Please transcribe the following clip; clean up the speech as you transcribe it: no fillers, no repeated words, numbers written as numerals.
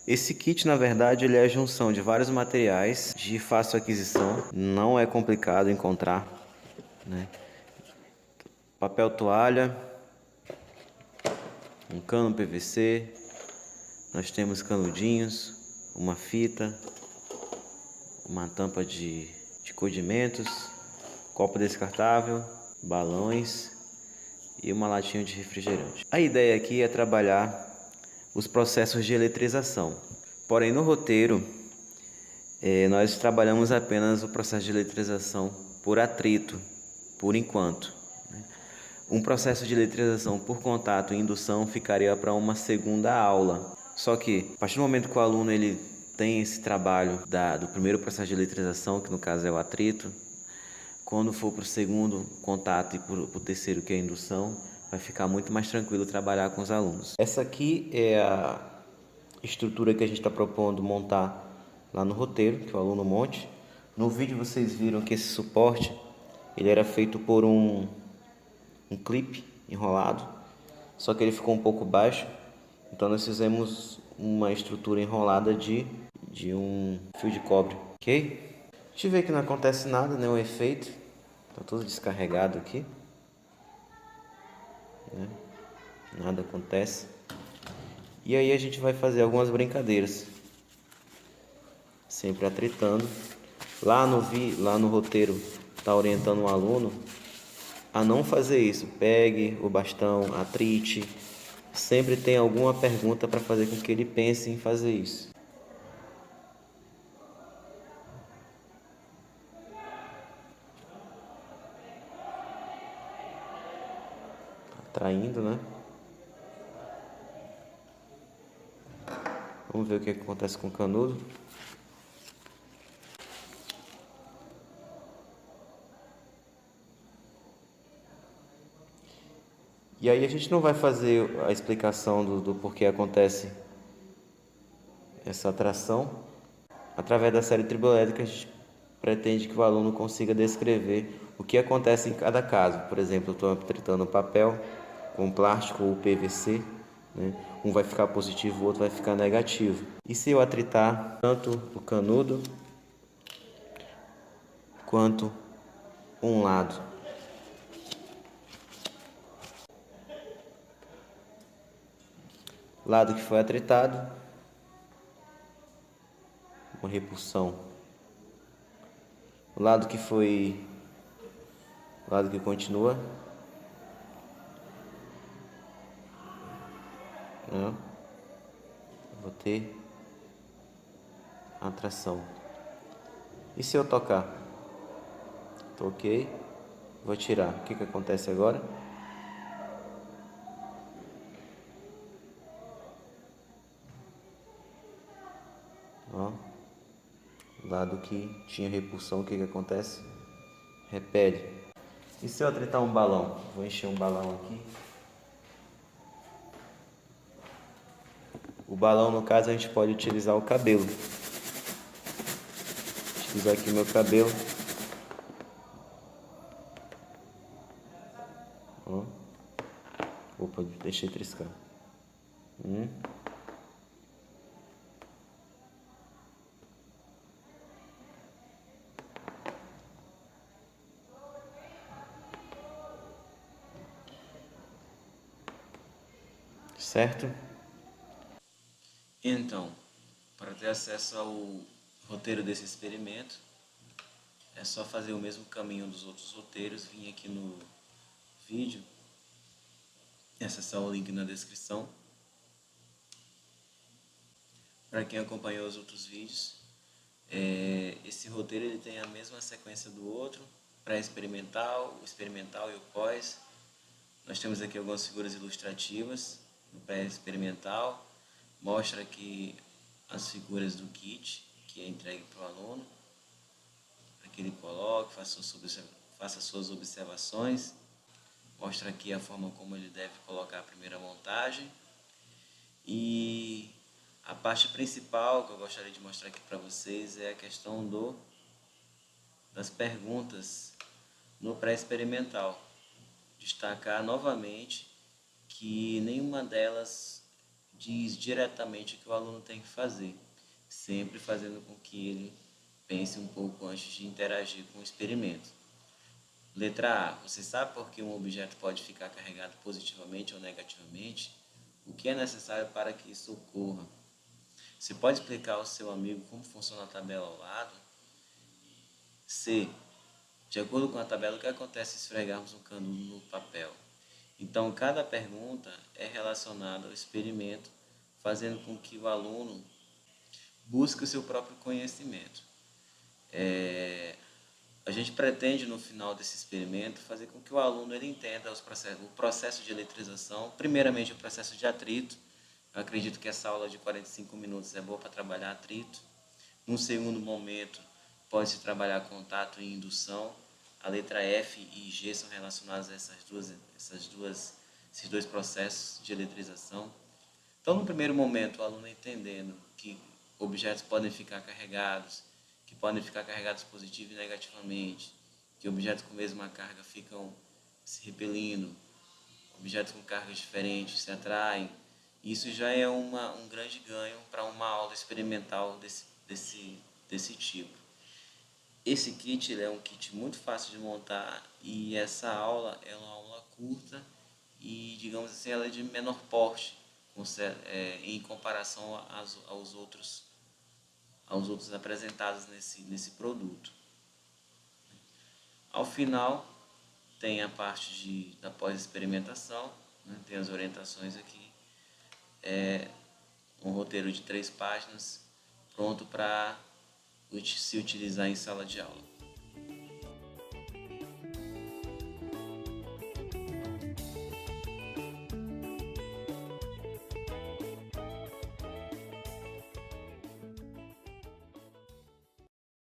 Esse kit, na verdade, ele é a junção de vários materiais de fácil aquisição, não é complicado encontrar, né? Papel toalha, um cano PVC, nós temos canudinhos, uma fita, uma tampa de condimentos, copo descartável, balões e uma latinha de refrigerante. A ideia aqui é trabalhar os processos de eletrização. Porém, no roteiro, nós trabalhamos apenas o processo de eletrização por atrito, por enquanto. Um processo de eletrização por contato e indução ficaria para uma segunda aula. Só que, a partir do momento que o aluno ele tem esse trabalho do primeiro processo de eletrização, que no caso é o atrito, quando for para o segundo contato e para o terceiro, que é a indução, vai ficar muito mais tranquilo trabalhar com os alunos. Essa aqui é a estrutura que a gente está propondo montar lá no roteiro, que o aluno monte. No vídeo vocês viram que esse suporte ele era feito por um clipe enrolado, só que ele ficou um pouco baixo, então nós fizemos uma estrutura enrolada de um fio de cobre, ok? A gente vê que não acontece nada, nenhum efeito, tá tudo descarregado aqui, né? Nada acontece. E aí a gente vai fazer algumas brincadeiras, sempre atritando. Lá no roteiro está orientando o aluno a não fazer isso. Pegue o bastão, atrite. Sempre tem alguma pergunta para fazer com que ele pense em fazer isso. Traindo, né? Vamos ver o que acontece com o canudo. E aí a gente não vai fazer a explicação do porquê acontece essa atração. Através da série triboédrica, a gente pretende que o aluno consiga descrever o que acontece em cada caso. Por exemplo, eu estou atritando papel com plástico ou PVC, né? Um vai ficar positivo, o outro vai ficar negativo. E se eu atritar tanto o canudo quanto um lado? Lado que foi atritado, uma repulsão. O lado que continua, né? Vou ter atração. E se eu tocar? Toquei, vou tirar. O que acontece agora? Ó, lado que tinha repulsão, o que acontece? Repele. E se eu atritar um balão? Vou encher um balão aqui. O balão, no caso, a gente pode utilizar o cabelo. Vou utilizar aqui o meu cabelo. Ó. Opa, deixei triscar. Certo? Então, para ter acesso ao roteiro desse experimento, é só fazer o mesmo caminho dos outros roteiros, vir aqui no vídeo, acessar o link na descrição. Para quem acompanhou os outros vídeos, esse roteiro ele tem a mesma sequência do outro, pré-experimental, o experimental e o pós. Nós temos aqui algumas figuras ilustrativas no pré-experimental, mostra aqui as figuras do kit que é entregue para o aluno, para que ele coloque, faça suas observações, mostra aqui a forma como ele deve colocar a primeira montagem. E a parte principal que eu gostaria de mostrar aqui para vocês é a questão das perguntas no pré-experimental. Destacar novamente que nenhuma delas diz diretamente o que o aluno tem que fazer, sempre fazendo com que ele pense um pouco antes de interagir com o experimento. Letra A. Você sabe por que um objeto pode ficar carregado positivamente ou negativamente? O que é necessário para que isso ocorra? Você pode explicar ao seu amigo como funciona a tabela ao lado? C. De acordo com a tabela, o que acontece se esfregarmos um canudo no papel? Então, cada pergunta é relacionada ao experimento, fazendo com que o aluno busque o seu próprio conhecimento. A gente pretende, no final desse experimento, fazer com que o aluno ele entenda o processo de eletrização, primeiramente o processo de atrito. Eu acredito que essa aula de 45 minutos é boa para trabalhar atrito. Num segundo momento, pode-se trabalhar contato e indução. A letra F e G são relacionadas a esses dois processos de eletrização. Então, no primeiro momento, o aluno entendendo que objetos podem ficar carregados, que podem ficar carregados positivo e negativamente, que objetos com a mesma carga ficam se repelindo, objetos com cargas diferentes se atraem. Isso já é um grande ganho para uma aula experimental desse tipo. Esse kit é um kit muito fácil de montar e essa aula é uma aula curta e, digamos assim, ela é de menor porte em comparação aos outros apresentados nesse produto. Ao final, tem a parte da pós-experimentação, né? Tem as orientações aqui, um roteiro de 3 páginas, pronto para se utilizar em sala de aula.